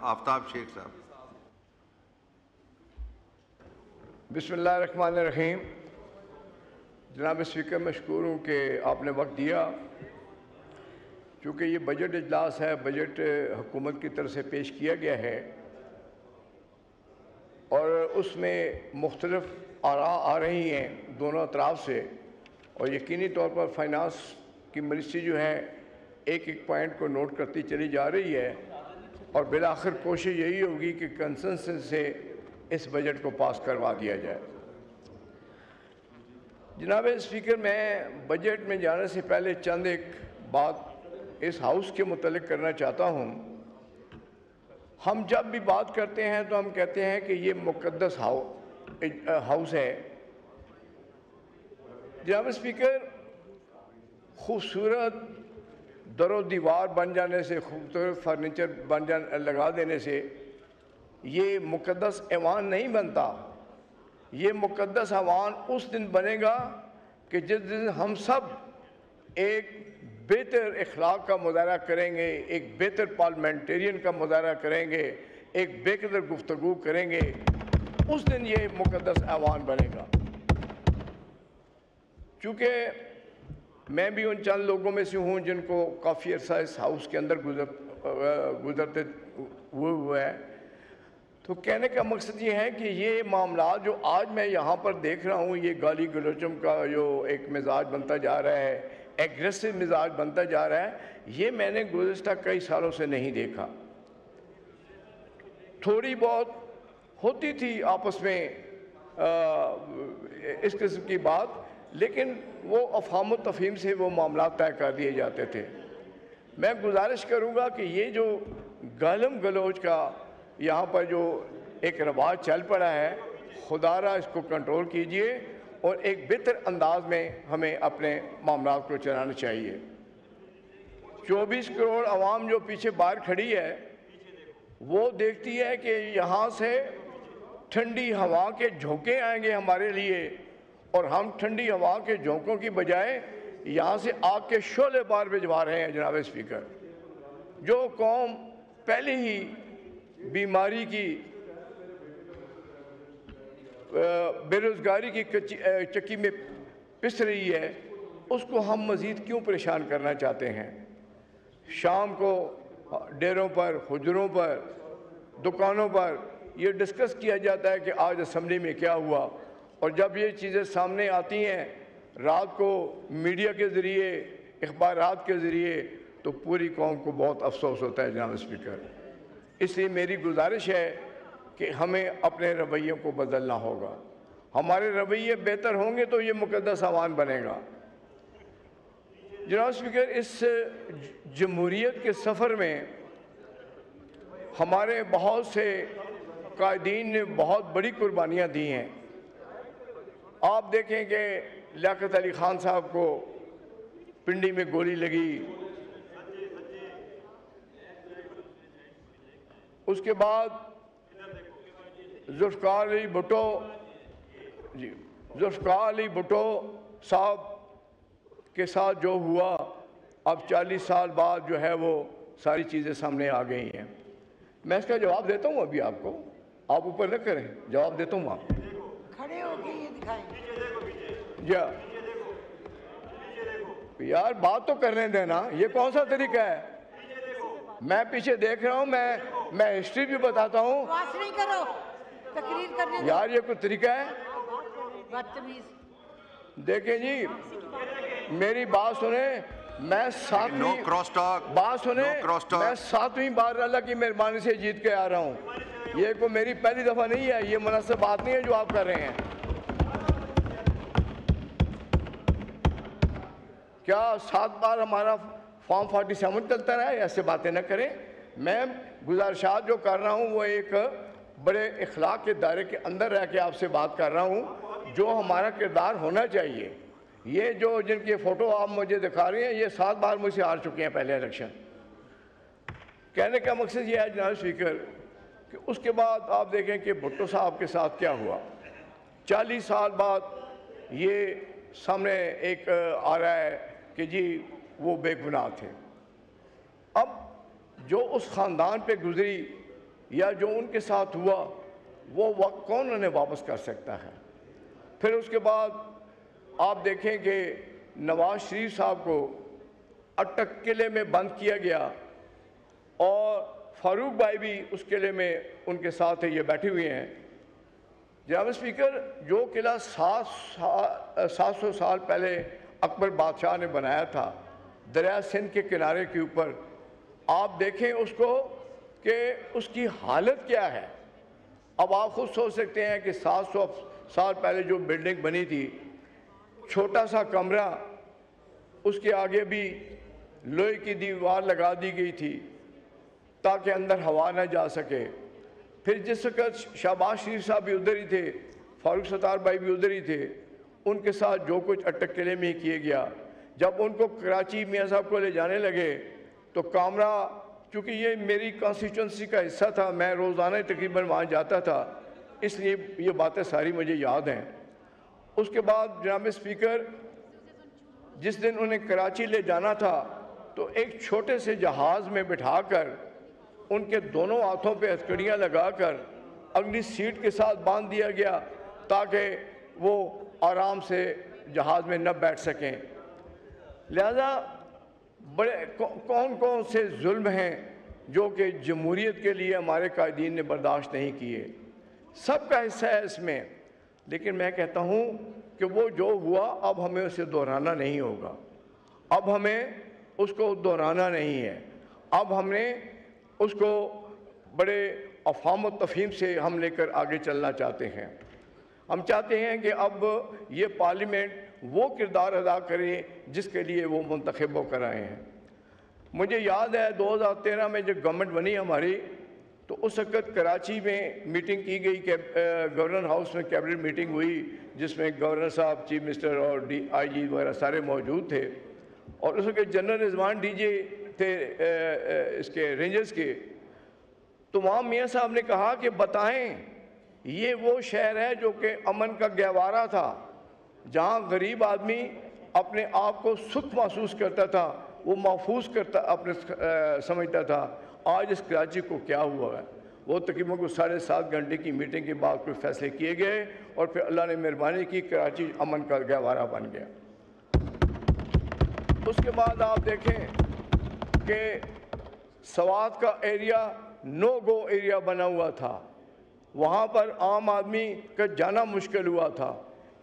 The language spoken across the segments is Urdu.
آفتاب شیخ صاحب۔ بسم اللہ الرحمن الرحیم۔ جناب اسپیکر، مشکور ہوں کہ آپ نے وقت دیا، چونکہ یہ بجٹ اجلاس ہے، بجٹ حکومت کی طرف سے پیش کیا گیا ہے اور اس میں مختلف آراء آ رہی ہیں دونوں اطراف سے، اور یقینی طور پر فائنانس کی منسٹری جو ہے ایک ایک پوائنٹ کو نوٹ کرتی چلی جا رہی ہے، اور بالآخر کوشش یہی ہوگی کہ کنسنسس سے اس بجٹ کو پاس کروا دیا جائے۔ جناب اسپیکر، میں بجٹ میں جانے سے پہلے چند ایک بات اس ہاؤس کے متعلق کرنا چاہتا ہوں۔ ہم جب بھی بات کرتے ہیں تو ہم کہتے ہیں کہ یہ مقدس ہاؤس ہے۔ جناب اسپیکر، خوبصورت در و دیوار بن جانے سے، خوبصورت فرنیچر لگا دینے سے یہ مقدس ایوان نہیں بنتا۔ یہ مقدس ایوان اس دن بنے گا کہ جس دن ہم سب ایک بہتر اخلاق کا مظاہرہ کریں گے، ایک بہتر پارلیمنٹرین کا مظاہرہ کریں گے، ایک بہتر گفتگو کریں گے، اس دن یہ مقدس ایوان بنے گا۔ چونکہ میں بھی ان چند لوگوں میں سے ہوں جن کو کافی عرصہ اس ہاؤس کے اندر گزرتے ہوئے ہیں، تو کہنے کا مقصد یہ ہے کہ یہ معاملات جو آج میں یہاں پر دیکھ رہا ہوں، یہ گالی گلوچم کا جو ایک مزاج بنتا جا رہا ہے، ایگریسو مزاج بنتا جا رہا ہے، یہ میں نے گزشتہ کئی سالوں سے نہیں دیکھا۔ تھوڑی بہت ہوتی تھی آپس میں اس قسم کی بات، لیکن وہ افہام و تفہیم سے وہ معاملات طے کر دیے جاتے تھے۔ میں گزارش کروں گا کہ یہ جو گالم گلوچ کا یہاں پر جو ایک رواج چل پڑا ہے، خدا را اس کو کنٹرول کیجئے اور ایک بہتر انداز میں ہمیں اپنے معاملات کو چلانا چاہیے۔ 24 کروڑ عوام جو پیچھے باہر کھڑی ہے، وہ دیکھتی ہے کہ یہاں سے ٹھنڈی ہوا کے جھونکے آئیں گے ہمارے لیے، اور ہم ٹھنڈی ہوا کے جھونکوں کی بجائے یہاں سے آگ کے شعلے بار بھجوا رہے ہیں۔ جناب اسپیکر، جو قوم پہلے ہی بیماری کی، بے روزگاری کی چکی میں پس رہی ہے، اس کو ہم مزید کیوں پریشان کرنا چاہتے ہیں؟ شام کو ڈیروں پر، حجروں پر، دکانوں پر یہ ڈسکس کیا جاتا ہے کہ آج اسمبلی میں کیا ہوا، اور جب یہ چیزیں سامنے آتی ہیں رات کو میڈیا کے ذریعے، اخبارات کے ذریعے، تو پوری قوم کو بہت افسوس ہوتا ہے۔ جناب اسپیکر، اس لیے میری گزارش ہے کہ ہمیں اپنے رویوں کو بدلنا ہوگا۔ ہمارے رویے بہتر ہوں گے تو یہ مقدس ایوان بنے گا۔ جناب اسپیکر، اس جمہوریت کے سفر میں ہمارے بہت سے قائدین نے بہت بڑی قربانیاں دی ہیں۔ آپ دیکھیں کہ لیاقت علی خان صاحب کو پنڈی میں گولی لگی، اس کے بعد ذوالفقار علی بھٹو صاحب کے ساتھ جو ہوا، اب 40 سال بعد جو ہے وہ ساری چیزیں سامنے آ گئی ہیں۔ میں اس کا جواب دیتا ہوں ابھی آپ کو، آپ اوپر نہ کریں، جواب دیتا ہوں آپ کھڑے ہو کے یہ دکھائیں۔ یار بات تو کرنے دینا، یہ کون سا طریقہ ہے؟ میں پیچھے دیکھ رہا ہوں، میں ہسٹری بھی بتاتا ہوں۔ بات نہیں کرو، تقریر کرنے دو۔ یار یہ کوئی طریقہ ہے؟ بدتمیز۔ دیکھیں جی، میری بات سنیں، میں ساتویں بار اللہ کی مہربانی سے جیت کے آ رہا ہوں۔ یہ کوئی میری پہلی دفعہ نہیں ہے، یہ مناسب بات نہیں ہے جو آپ کر رہے ہیں۔ کیا 7 بار ہمارا فارم 47 چلتا رہا ہے؟ ایسے باتیں نہ کریں۔ میں گزارشات جو کر رہا ہوں وہ ایک بڑے اخلاق کے دائرے کے اندر رہ کے آپ سے بات کر رہا ہوں، جو ہمارا کردار ہونا چاہیے۔ یہ جو جن کی فوٹو آپ مجھے دکھا رہے ہیں، یہ 7 بار مجھ سے ہار چکے ہیں پہلے الیکشن۔ کہنے کا مقصد یہ ہے جناب اسپیکر کہ اس کے بعد آپ دیکھیں کہ بھٹو صاحب کے ساتھ کیا ہوا۔ 40 سال بعد یہ سامنے ایک آ رہا ہے کہ جی وہ بے گناہ تھے۔ اب جو اس خاندان پہ گزری یا جو ان کے ساتھ ہوا وہ وقت کون انہیں واپس کر سکتا ہے؟ پھر اس کے بعد آپ دیکھیں کہ نواز شریف صاحب کو اٹک قلعے میں بند کیا گیا اور فاروق بھائی بھی اس قلعے میں ان کے ساتھ یہ بیٹھے ہوئے ہیں۔ جناب اسپیکر، جو قلعہ 700 سال پہلے اکبر بادشاہ نے بنایا تھا دریا سندھ کے کنارے کے اوپر، آپ دیکھیں اس کو کہ اس کی حالت کیا ہے۔ اب آپ خود سوچ سکتے ہیں کہ 700 سال پہلے جو بلڈنگ بنی تھی، چھوٹا سا کمرہ، اس کے آگے بھی لوہے کی دیوار لگا دی گئی تھی تاکہ اندر ہوا نہ جا سکے۔ پھر جس وقت شہباز شریف صاحب بھی ادھر ہی تھے، فاروق ستار بھائی بھی ادھر ہی تھے، ان کے ساتھ جو کچھ اٹک قلعے میں کیا گیا، جب ان کو کراچی میاں صاحب کو لے جانے لگے تو کامرہ، چونکہ یہ میری کانسٹیچوئنسی کا حصہ تھا، میں روزانہ تقریباً وہاں جاتا تھا، اس لیے یہ باتیں ساری مجھے یاد ہیں۔ اس کے بعد جناب اسپیکر، جس دن انہیں کراچی لے جانا تھا تو ایک چھوٹے سے جہاز میں بٹھا کر ان کے دونوں ہاتھوں پہ ہتھکڑیاں لگا کر اگلی سیٹ کے ساتھ باندھ دیا گیا تاکہ وہ آرام سے جہاز میں نہ بیٹھ سکیں۔ لہذا بڑے کون سے ظلم ہیں جو کہ جمہوریت کے لیے ہمارے قائدین نے برداشت نہیں کیے، سب کا حصہ ہے اس میں۔ لیکن میں کہتا ہوں کہ وہ جو ہوا اب ہمیں اسے دہرانا نہیں ہوگا، اب ہمیں اس کو دہرانا نہیں ہے، اب ہم نے اس کو بڑے افہام و تفہیم سے ہم لے کر آگے چلنا چاہتے ہیں۔ ہم چاہتے ہیں کہ اب یہ پارلیمنٹ وہ کردار ادا کرے جس کے لیے وہ منتخب ہو کر آئے ہیں۔ مجھے یاد ہے 2013 میں جب گورنمنٹ بنی ہماری تو اس وقت کراچی میں میٹنگ کی گئی کہ گورنر ہاؤس میں کیبنٹ میٹنگ ہوئی جس میں گورنر صاحب، چیف منسٹر اور آئی جی وغیرہ سارے موجود تھے، اور اس وقت جنرل رضوان ڈی جے تھے اس کے رینجرز کے۔ تو وہاں میاں صاحب نے کہا کہ بتائیں یہ وہ شہر ہے جو کہ امن کا گہوارہ تھا، جہاں غریب آدمی اپنے آپ کو سکھ محسوس کرتا تھا، وہ محفوظ کرتا اپنے سمجھتا تھا۔ آج اس کراچی کو کیا ہوا ہے؟ وہ تقریباً کو 7.5 گھنٹے کی میٹنگ کے بعد کوئی فیصلے کیے گئے اور پھر اللہ نے مہربانی کی، کراچی امن کا گہوارہ بن گیا۔ اس کے بعد آپ دیکھیں کہ سوات کا ایریا نو گو ایریا بنا ہوا تھا، وہاں پر عام آدمی کا جانا مشکل ہوا تھا۔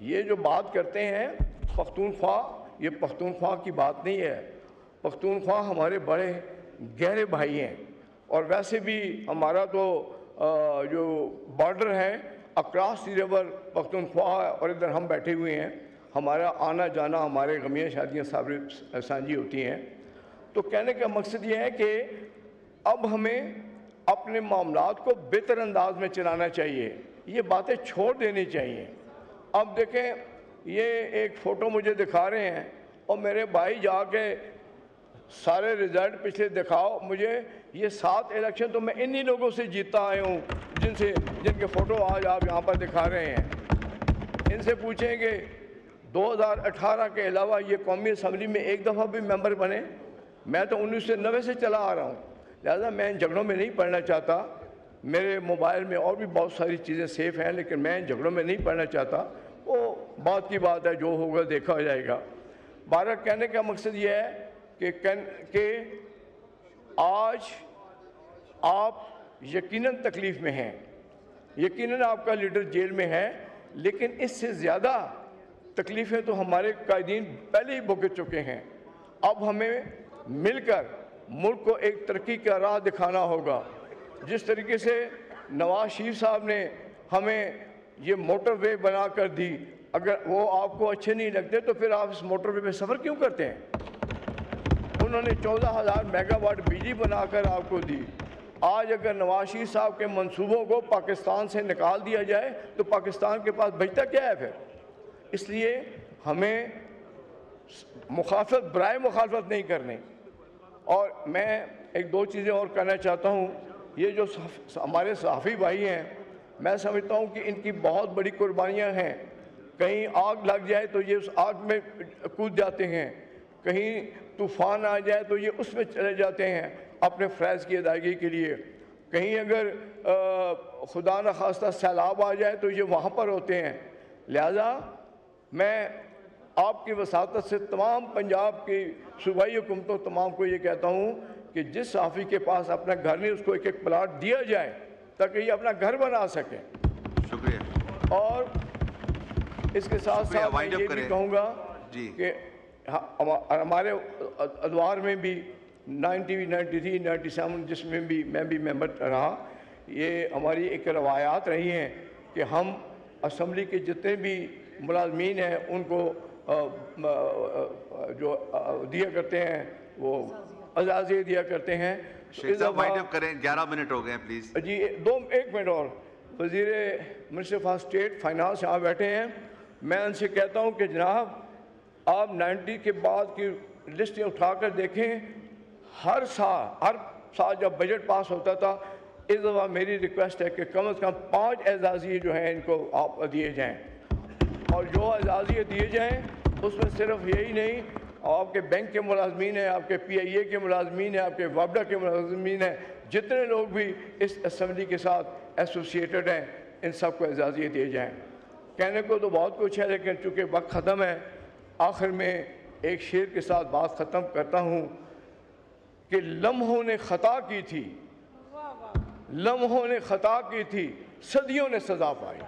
یہ جو بات کرتے ہیں پختونخوا، یہ پختونخوا کی بات نہیں ہے، پختونخوا ہمارے بڑے گہرے بھائی ہیں، اور ویسے بھی ہمارا تو جو بارڈر ہے اکراس دی ریور پختونخوا اور ادھر ہم بیٹھے ہوئے ہیں، ہمارا آنا جانا، ہمارے غمیاں شادیاں سانجھی ہوتی ہیں۔ تو کہنے کا مقصد یہ ہے کہ اب ہمیں اپنے معاملات کو بہتر انداز میں چلانا چاہیے، یہ باتیں چھوڑ دینی چاہیے۔ اب دیکھیں یہ ایک فوٹو مجھے دکھا رہے ہیں، اور میرے بھائی جا کے سارے رزلٹ پچھلے دکھاؤ مجھے، یہ 7 الیکشن تو میں انہی لوگوں سے جیتا آئے ہوں جن کے فوٹو آج آپ یہاں پر دکھا رہے ہیں۔ ان سے پوچھیں کہ 2018 کے علاوہ یہ قومی اسمبلی میں ایک دفعہ بھی ممبر بنے؟ میں تو 1990 سے چلا آ رہا ہوں، لہذا میں ان جھگڑوں میں نہیں پڑھنا چاہتا۔ میرے موبائل میں اور بھی بہت ساری چیزیں سیف ہیں، لیکن میں ان جھگڑوں میں نہیں پڑھنا چاہتا، وہ بات کی بات ہے، جو ہوگا دیکھا جائے گا۔ بہرحال کہنے کا مقصد یہ ہے کہ آج آپ یقیناً تکلیف میں ہیں، یقیناً آپ کا لیڈر جیل میں ہے، لیکن اس سے زیادہ تکلیفیں تو ہمارے قائدین پہلے ہی بھگت چکے ہیں۔ اب ہمیں مل کر ملک کو ایک ترقی کا راہ دکھانا ہوگا۔ جس طریقے سے نواز شریف صاحب نے ہمیں یہ موٹر وے بنا کر دی، اگر وہ آپ کو اچھے نہیں لگتے تو پھر آپ اس موٹر وے پہ سفر کیوں کرتے ہیں؟ انہوں نے 14,000 میگا واٹ بجلی بنا کر آپ کو دی۔ آج اگر نواز شریف صاحب کے منصوبوں کو پاکستان سے نکال دیا جائے تو پاکستان کے پاس بچتا کیا ہے پھر؟ اس لیے ہمیں مخالفت برائے مخالفت نہیں کرنی۔ اور میں ایک دو چیزیں اور کہنا چاہتا ہوں۔ یہ جو ہمارے صحافی بھائی ہیں، میں سمجھتا ہوں کہ ان کی بہت بڑی قربانیاں ہیں۔ کہیں آگ لگ جائے تو یہ اس آگ میں کود جاتے ہیں، کہیں طوفان آ جائے تو یہ اس میں چلے جاتے ہیں اپنے فرائض کی ادائیگی کے لیے۔ کہیں اگر خدا نخواستہ سیلاب آ جائے تو یہ وہاں پر ہوتے ہیں. لہذا میں آپ کی وساطت سے تمام پنجاب کی صوبائی حکومتوں تمام کو یہ کہتا ہوں کہ جس صحافی کے پاس اپنا گھر نہیں اس کو ایک ایک پلاٹ دیا جائے تاکہ یہ اپنا گھر بنا سکیں. شکریہ. اور اس کے ساتھ ساتھ میں یہ بھی کہوں گا کہ ہمارے ادوار میں بھی 90, 93, 97 جس میں بھی میں بھی ممبر رہا, یہ ہماری ایک روایات رہی ہیں کہ ہم اسمبلی کے جتنے بھی ملازمین ہیں ان کو جو دیا کرتے ہیں وہ اعزازیے دیا کرتے ہیں. شیخ صاحب وائنڈ اپ کریں, 11 منٹ ہو گئے ہیں پلیز. جی ایک منٹ اور. وزیر منسٹر آف اسٹیٹ فائنانس یہاں بیٹھے ہیں, میں ان سے کہتا ہوں کہ جناب آپ 90 کے بعد کی لسٹیں اٹھا کر دیکھیں, ہر سال جب بجٹ پاس ہوتا تھا اس دفعہ میری ریکویسٹ ہے کہ کم از کم 5 اعزازیے جو ہیں ان کو آپ دیے جائیں, اور جو اعزازیے دیے جائیں اس میں صرف یہی نہیں, آپ کے بینک کے ملازمین ہیں, آپ کے PIA کے ملازمین ہیں, آپ کے وابڈا کے ملازمین ہیں, جتنے لوگ بھی اس اسمبلی کے ساتھ ایسوسیٹڈ ہیں ان سب کو اعزازیے دیے جائیں. کہنے کو تو بہت کچھ ہے لیکن چونکہ وقت ختم ہے, آخر میں ایک شعر کے ساتھ بات ختم کرتا ہوں کہ لمحوں نے خطا کی تھی, لمحوں نے خطا کی تھی, صدیوں نے سزا پائی.